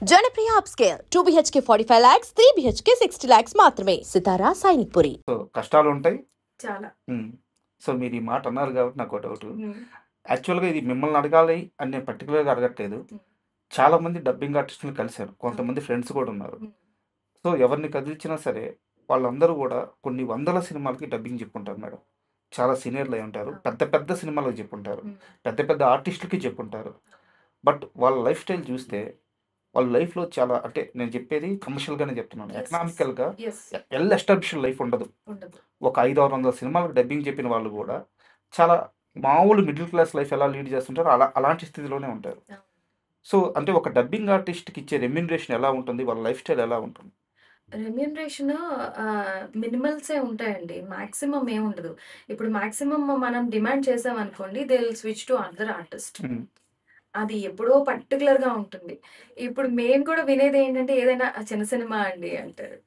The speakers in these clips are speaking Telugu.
Janapriya upscale 2 BHK 45 lakhs, 3 BHK 60 lakhs మాత్రమే. సితారా సైనిక్పురి. సో కష్టాలు ఉంటాయి. చాలా. సో మీరు ఈ మాట అన్నారు కాబట్టి నాకు డౌట్. యాక్చువల్గా ఇది మిమ్మల్ని అడగాలి అని నేను పర్టికులర్గా అడగట్లేదు. చాలా మంది డబ్బింగ్ ఆర్టిస్టులు కలిశారు, కొంతమంది ఫ్రెండ్స్ కూడా ఉన్నారు. సో ఎవరిని కదిలించినా సరే వాళ్ళందరూ కూడా కొన్ని వందల సినిమాలకి డబ్బింగ్ చెప్పుంటారు మేడం. చాలా సీనియర్లు అయి ఉంటారు, పెద్ద పెద్ద సినిమాలకు చెప్పుంటారు, పెద్ద పెద్ద ఆర్టిస్టులకి చెప్పుంటారు. బట్ వాళ్ళ లైఫ్ స్టైల్ చూస్తే వాళ్ళ లైఫ్లో చాలా, అంటే నేను చెప్పేది కమర్షియల్గానే చెప్తున్నాను, ఎకనామికల్గా వెల్ ఎస్టాబ్లిష్డ్ లైఫ్ ఉండదు. ఒక 500-600 సినిమాలకు డబ్బింగ్ చెప్పిన వాళ్ళు కూడా చాలా మామూలు మిడిల్ క్లాస్ లైఫ్ ఎలా లీడ్ చేస్తుంటారో అలాంటి స్థితిలోనే ఉంటారు. సో అంటే ఒక డబ్బింగ్ ఆర్టిస్ట్కి ఇచ్చే రెమ్యూనరేషన్ ఎలా ఉంటుంది, వాళ్ళ లైఫ్ స్టైల్ ఎలా ఉంటుంది? రెమ్యూనరేషన్ మినిమల్సే ఉంటాయండి. మాక్సిమం ఏముండదు. ఇప్పుడు మాక్సిమం మనం డిమాండ్ చేసామనుకోండి, they will switch to other artist. అది ఎప్పుడో పర్టికులర్‌గా ఉంటుంది. ఇప్పుడు మేము కూడా వినేది ఏంటంటే, ఏదైనా చిన్న సినిమా అండి అంటారు.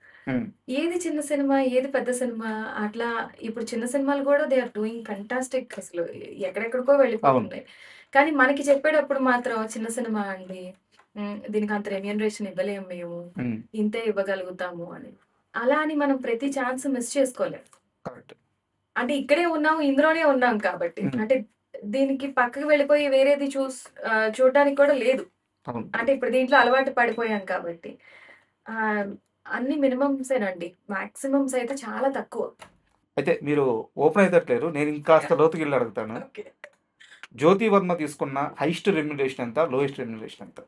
ఏది చిన్న సినిమా, ఏది పెద్ద సినిమా, అట్లా ఇప్పుడు చిన్న సినిమాలు కూడా దే ఆర్ డూయింగ్ ఫెంటాస్టిక్, అసలు ఎక్కడెక్కడికో వెళ్ళిపోతున్నాయి. కానీ మనకి చెప్పేటప్పుడు మాత్రం చిన్న సినిమా అండి, దీనికి అంత రెమ్యూనరేషన్ ఇవ్వలేము మేము, ఇంతే ఇవ్వగలుగుతాము అని. అలా అని మనం ప్రతి ఛాన్స్ మిస్ చేసుకోలేం. అంటే ఇక్కడే ఉన్నాం, ఇందులోనే ఉన్నాం కాబట్టి. అంటే దీనికి పక్కకి వెళ్ళిపోయి వేరేది చూడడానికి కూడా లేదు. అంటే ఇప్పుడు దీంట్లో అలవాటు పడిపోయాం కాబట్టి. అన్ని మినిమమ్సేనండి. మాక్సిమమ్స్ అయితే చాలా తక్కువ. అయితే మీరు ఓపెన్ అయితట్లేరు, నేను ఇంకాస్త లోతుకి వెళ్ళి అడుగుతాను. జ్యోతి వర్మ తీసుకున్న హైయెస్ట్ రెమ్యూనరేషన్ ఎంత, లోయెస్ట్ రెమ్యూనరేషన్ ఎంత?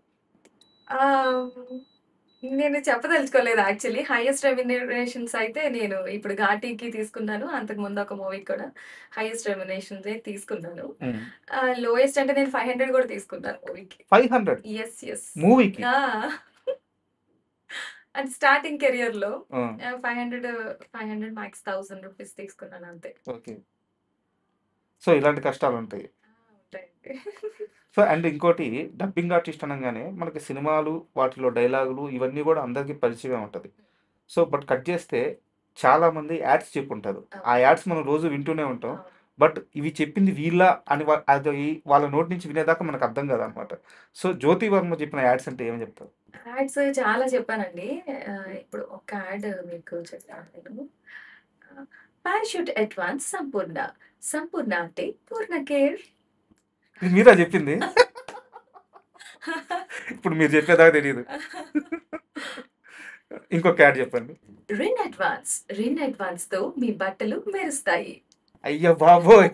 నేను చెప్పదలుచుకోలేదు యాక్చువల్లీ. హైయెస్ట్ రెమ్యూనరేషన్స్ అయితే నేను ఇప్పుడు 'ఘాటీకి' తీసుకున్నాను. అంతకుముందు ఒక మూవీకి కూడా హైయెస్ట్ రెమ్యూనరేషన్సే తీసుకున్నాను. లోయెస్ట్ అంటే నేను 500 కూడా తీసుకున్నాను మూవీకి. 500? యెస్. మూవీకి? అంటే స్టార్టింగ్ కెరియర్‌లో 500 మ్యాక్స్ 1000 రూపీస్ తీసుకున్నాను అంతే. ఓకే. సో ఇలాంటి కష్టాలు ఉంటాయి. సో అండ్ ఇంకోటి, డబ్బింగ్ ఆర్టిస్ట్ అనగానే మనకి సినిమాలు, వాటిలో డైలాగులు ఇవన్నీ కూడా అందరికీ పరిచయం ఉంటుంది. సో బట్ కట్ చేస్తే చాలామంది యాడ్స్ చెప్పుంటారు. ఆ యాడ్స్ మనం రోజు వింటూనే ఉంటాం. బట్ ఇవి చెప్పింది వీళ్ళ అని అది వాళ్ళ నోటి నుంచి వినేదాకా మనకు అర్థం కాదనమాట. సో జ్యోతి వర్మ చెప్పిన యాడ్స్ అంటే ఏమని చెప్తారు? యాడ్స్ చాలా చెప్పానండి. ఇప్పుడు ఒక యాడ్ మీకు చెప్తాను నేను. పారాషూట్ అడ్వాన్స్ సంపూర్ణ, సంపూర్ణ అంటే పూర్ణ కేర్. ఇది మీరా చెప్పింది? ఇప్పుడు మీరు చెప్పేదాకా తెలియదు. ఇంకొక యాడ్ చెప్పండి. రిన్ అడ్వాన్స్ తో మీ బట్టలు మెరుస్తాయి. అయ్యో బాబోయ్,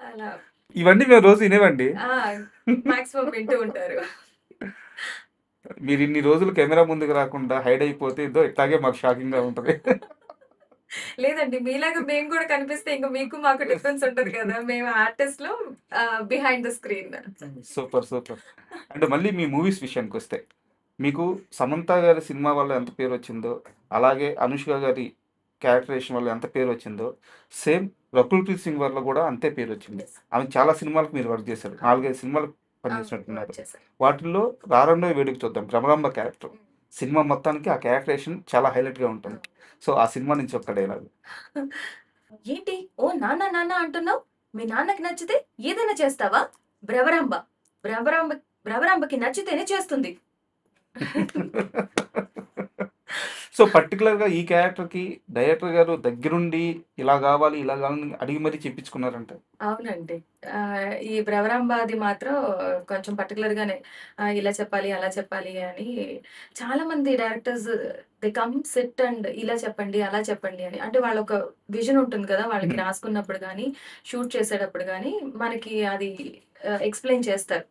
అలా ఇవన్నీ మేము రోజు వినేవండి. మాక్సిమం వింటూ ఉంటారు. మీరు ఇన్ని రోజులు కెమెరా ముందుకు రాకుండా హైడ్ అయిపోతే ఇదో ఇట్లాగే మాకు షాకింగ్ గా ఉంటుంది. లేదండి, మీలాగా మేము కూడా కనిపిస్తే ఇంకా మీకు మాకు డిఫరెన్స్ ఉంటుంది కదా. మేము ఆర్టిస్ట్ లో బిహైండ్ ద స్క్రీన్. సూపర్. అంటే మళ్ళీ మీ మూవీస్ విషయానికి వస్తే, మీకు సమంత గారి సినిమా వల్ల ఎంత పేరు వచ్చిందో, అలాగే అనుష్క గారి క్యారెక్టరేషన్ వల్ల ఎంత పేరు వచ్చిందో, సేమ్ రకుల్ ప్రీత్ సింగ్ వల్ల కూడా అంతే పేరు వచ్చింది. ఆమె చాలా సినిమాలకు మీరు వర్క్ చేశారు, 4-5 సినిమాలకు పనిచేసినట్టున్నారు. వాటిల్లో రారండో వేడుక చూద్దాం, భ్రమరాంబ క్యారెక్టర్ సినిమా మొత్తానికి ఆ క్యారెక్టరేషన్ చాలా హైలైట్గా ఉంటుంది. సో ఆ సినిమా నుంచి ఒక్క డైలాగ్. ఏంటి ఓ నాన్న అంటున్నావు? మీ నాన్నకి నచ్చితే ఏదైనా చేస్తావా? భ్రమరాంబకి నచ్చితేనే చేస్తుంది. సో పర్టికులర్గా ఈ క్యారెక్టర్కి డైరెక్టర్ గారు దగ్గరుండి ఇలా కావాలి అడిగి మరీ చెప్పించుకున్నారంట. అవునండి. ఈ భ్రమరాంబది మాత్రం కొంచెం పర్టికులర్‌గానే ఇలా చెప్పాలి, అలా చెప్పాలి అని చాలా మంది directors they come SIT and ఇలా చెప్పండి, అలా చెప్పండి అని. అంటే వాళ్ళొక విజన్ ఉంటుంది కదా! వాళ్ళకి రాసుకున్నప్పుడు గానీ, షూట్ చేసేటప్పుడు గానీ మనకి అది ఎక్స్‌ప్లెయిన్ చేస్తారు.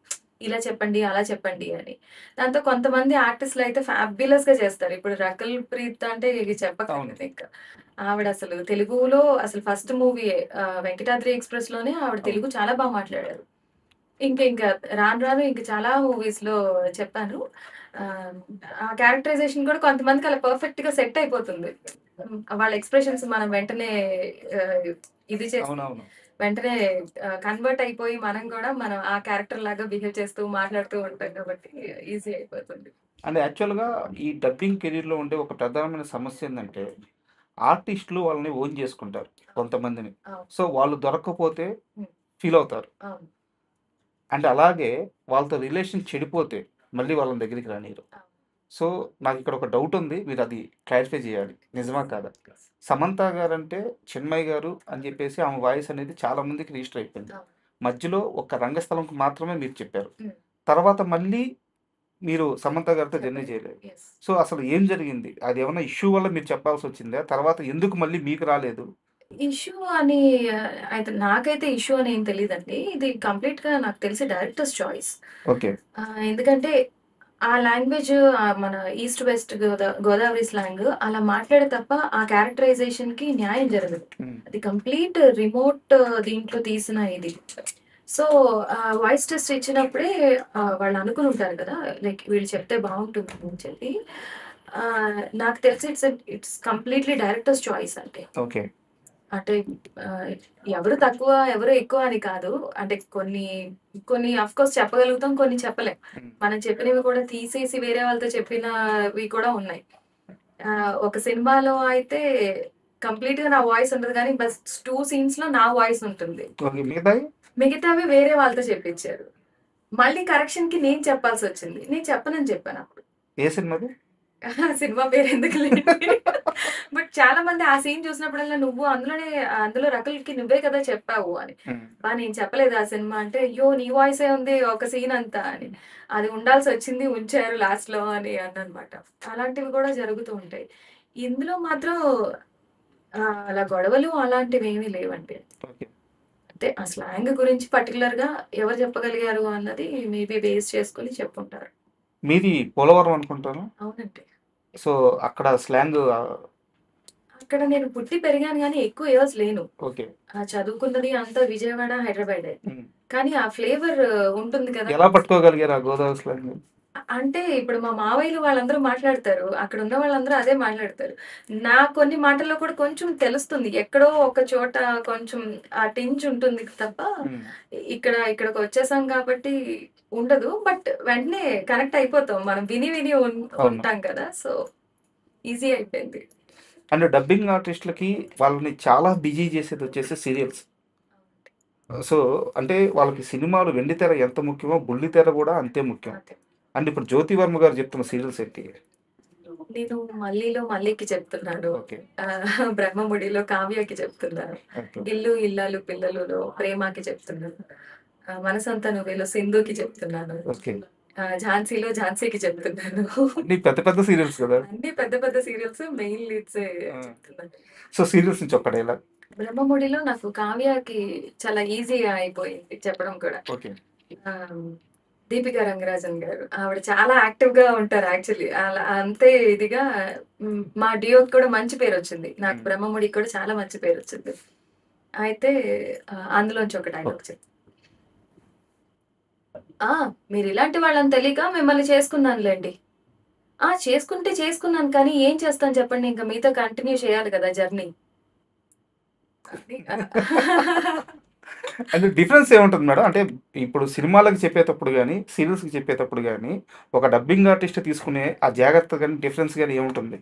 ఇలా చెప్పండి, అలా చెప్పండి అని. దాంతో కొంతమంది ఆర్టిస్ట్‌లయితే ఫ్యాబ్యులస్‌గా చేస్తారు. ఇప్పుడు రకుల్ ప్రీత్ అంటే ఇక చెప్పక్కర్లేదు ఇంకా. ఆవిడ అసలు తెలుగులో అసలు ఫస్ట్ మూవీ 'వెంకటాద్రి ఎక్స్‌ప్రెస్‌లోనే' ఆవిడ తెలుగు చాలా మాట్లాడారు. ఇంకా రాను ఇంక చాలా మూవీస్‌లో చెప్పాను. ఆ క్యారెక్టరైజేషన్ కూడా కొంతమందికి అలా పర్ఫెక్ట్‌గా సెట్ అయిపోతుంది. వాళ్ళ ఎక్స్‌ప్రెషన్స్ మనం వెంటనే ఇది చేసి వెంటనే కన్వర్ట్ అయిపోయి మనం ఆ క్యారెక్టర్ లాగా బిహేవ్ చేస్తూ మాట్లాడుతూ ఉంటాం కాబట్టి ఈజీ అయిపోతుంది. అంటే యాక్చువల్‌గా ఈ డబ్బింగ్ కెరీర్‌లో ఉండే ఒక ప్రధానమైన సమస్య ఏందంటే, ఆర్టిస్టులు వాళ్ళని ఓన్ చేసుకుంటారు కొంతమందిని. సో వాళ్ళు దొరక్కపోతే ఫీల్ అవుతారు. అండ్ అలాగే వాళ్ళతో రిలేషన్ చెడిపోతే మళ్ళీ వాళ్ళని దగ్గరికి రానియరు. సో, నాకిక్కడ ఒక డౌట్ ఉంది. మీరు అది క్లారిఫై చేయాలి. నిజమా కాదా? సమంత గారంటే చిన్మయి గారు అని చెప్పేసి ఆమె వాయిస్ అనేది చాలా మందికి రిజిస్టర్ అయిపోయింది. అవును. మధ్యలో ఒక రంగస్థలంకి మాత్రమే మీరు చెప్పారు. హ్మ్. తర్వాత మళ్ళీ మీరు సమంత గారితో జర్నీ చేయలేదు. యెస్. సో, అసలు ఏం జరిగింది? అది ఏమన్నా ఇష్యూ వల్ల మీరు చెప్పాల్సొచ్చిందా? తర్వాత ఎందుకు మళ్ళీ మీకు రాలేదు? ఇష్యూ అని అయితే నాకైతే ఇష్యూ అని ఏం తెలీదండి. ఇది కంప్లీట్‌గా నాకు తెలిసి డైరెక్టర్స్ చాయిస్. ఓకే. ఎందుకంటే ఆ లాంగ్వేజ్ మన ఈస్ట్ వెస్ట్ గోదావరి స్లాంగ్ అలా మాట్లాడే తప్ప ఆ క్యారెక్టరైజేషన్‌కి న్యాయం జరగదు. హ్మ్. అది కంప్లీట్ రిమోట్ దీంట్లో తీసిన ఇది. సో, వాయిస్ టెస్ట్ ఇచ్చినప్పుడే వాళ్ళు అనుకుని ఉంటారు కదా! లైక్ వీళ్ళు చెప్తే బావుంటుంది అని చెప్పి. నాకు తెలిసి ఇట్స్ కంప్లీట్‌లీ డైరెక్టర్స్ చాయిస్ అండి. ఓకే. అంటే ఆహ్, ఎవరు తక్కువ, ఎవరు ఎక్కువ అని కాదు. అంటే కొన్ని ఆఫ్‌కోర్స్ చెప్పగలుగుతాం, కొన్ని చెప్పలేం. హ్మ్. మనం చెప్పినవి కూడా తీసేసి వేరే వాళ్ళతో చెప్పినవి కూడా ఉన్నాయి. ఒక సినిమాలో అయితే కంప్లీట్‌గా నా వాయిస్ ఉండదు గానీ, బస్ 2 సీన్స్‌లో నా వాయిస్ ఉంటుంది. ఓకే. మిగతాయి? మిగతావి వేరే వాళ్ళతో చెప్పించారు. మళ్ళీ కరెక్షన్‌కి నేను చెప్పాల్సొచ్చింది. నేను చెప్పనని చెప్పానప్పుడు. ఏ సినిమాది? సినిమా పేరెందుకులేండి. బట్ చాలా మంది ఆ సీన్ చూసినప్పుడల్లా నువ్వు అందులో రకుల్‌కి నువ్వే కదా చెప్పావు అని. హ్మ్. నేను చెప్పలేదు ఆ సినిమా అంటే, అయ్యో! నీ వాయిసే ఉంది ఒక సీన్ అంతా అని. అది ఉండాల్సొచ్చింది ఉంచారు లాస్ట్‌లో అని అన్ననమాట. అలాంటివి కూడా జరుగుతూ ఉంటాయి. ఇందులో మాత్రం అలా గొడవలు అలాంటివేమీ లేవండి. ఓకే. అంటే ఆ స్లాంగ్ గురించి పర్టిక్యులర్‌గా ఎవరు చెప్పగలిగారు అన్నది మేబీ బేస్ చేసుకొని చెప్పుంటారు. మీది పోలవరం అనుకుంటాను. అవునండి. సో, అక్కడ స్లాంగ్ అక్కడ నేను పుట్టి పెరిగాను గానీ ఎక్కువ ఇయర్స్ లేను. ఓకే. చదువుకున్నది అంతా విజయవాడ, హైదరాబాదే. హ్మ్. కానీ ఆ ఫ్లేవర్ ఉంటుంది కదా! ఎలా పట్టుకోగలిగారు ఆ గోదావరి స్లాంగ్? అంటే ఇప్పుడు మా మావయ్యలు వాళ్ళందరూ మాట్లాడతారు. అక్కడున్న వాళ్ళందరూ అదే మాట్లాడతారు. కొన్ని మాటల్లో కూడా కొంచెం తెలుస్తుంది. ఎక్కడో ఒక చోట కొంచెం ఆ టించ్ ఉంటుంది తప్ప, హ్మ్. ఇక్కడికొచ్చేసాం కాబట్టి ఉండదు. బట్ వెంటనే కనెక్ట్ అయిపోతాం. మనం విని విని అవును. ఉంటాం కదా! సో, ఈజీ అయిపోయింది. అండ్ డబ్బింగ్ ఆర్టిస్ట్‌లకి వాళ్ళని చాలా బిజీ చేసేదొచ్చేసి సీరియల్స్. సో, అంటే వాళ్ళకి సినిమాలు వెండితెర ఎంత ముఖ్యమో బుల్లితెర గూడా అంతే ముఖ్యం. అదే. అండ్ ఇప్పుడు 'జ్యోతి వర్మ' గారు చెప్తున్న సీరియల్స్ ఏంటి? నేను 'మల్లీలో మల్లీకి' చెప్తున్నాను. ఓకే. 'బ్రహ్మముడిలో కావ్యకి' చెప్తున్నాను. ఓకే. 'ఇల్లు ఇల్లాలు పిల్లలులో' ప్రేమకి చెప్తున్నాను. 'మనసంతా నువ్వేలో' సింధుకి చెప్తున్నాను. ఓకే. 'ఝాన్సీలో' ఝాన్సీకి చెప్తున్నాను. అన్నీ పెద్ద పెద్ద సీరియల్స్ గదా! అన్ని పెద్ద పెద్ద సీరియల్స్ మెయిన్ లీడ్సే ఆ! చెప్తున్నాను. సో, సీరియల్స్ నుంచి ఒక డైలాగ్. 'బ్రహ్మముడిలో' నాకు కావ్యకి చాలా ఈజీగా అయిపోయింది చెప్పడం కూడా. ఓకే. ఆహ్, దీపిక రంగరాజన్ గారు. ఆవిడ చాలా యాక్టివ్‌గా ఉంటారు యాక్చువల్లీ. అలా అంతే ఇదిగా మా డియోకి కూడా మంచి పేరొచ్చింది. నాకు హ్మ్. 'బ్రహ్మముడికి' కూడా చాలా మంచి పేరొచ్చింది. అయితే అందులోంచి ఒక డైలాగ్ ఓకే. చెప్తా. ఆ! మీరిలాంటి వాళ్ళని తెలీక మిమ్మల్ని చేసుకున్నానులెండి. చేసుకుంటే చేసుకున్నాను కానీ ఏం చేస్తాను చెప్పండి? ఇంక మీతో కంటిన్యూ చేయాలి కదా జర్నీ. అది. అంటే డిఫరెన్స్ ఏముంటది మేడం? అంటే ఇప్పుడు సినిమాలకి చెప్పేటప్పుడు గాని, సీరియల్స్‌కి చెప్పేటప్పుడు గాని, ఒక డబ్బింగ్ ఆర్టిస్ట్ తీసుకునే ఆ జాగ్రత్త గాని, డిఫరెన్స్ గాని ఏముంటుంది?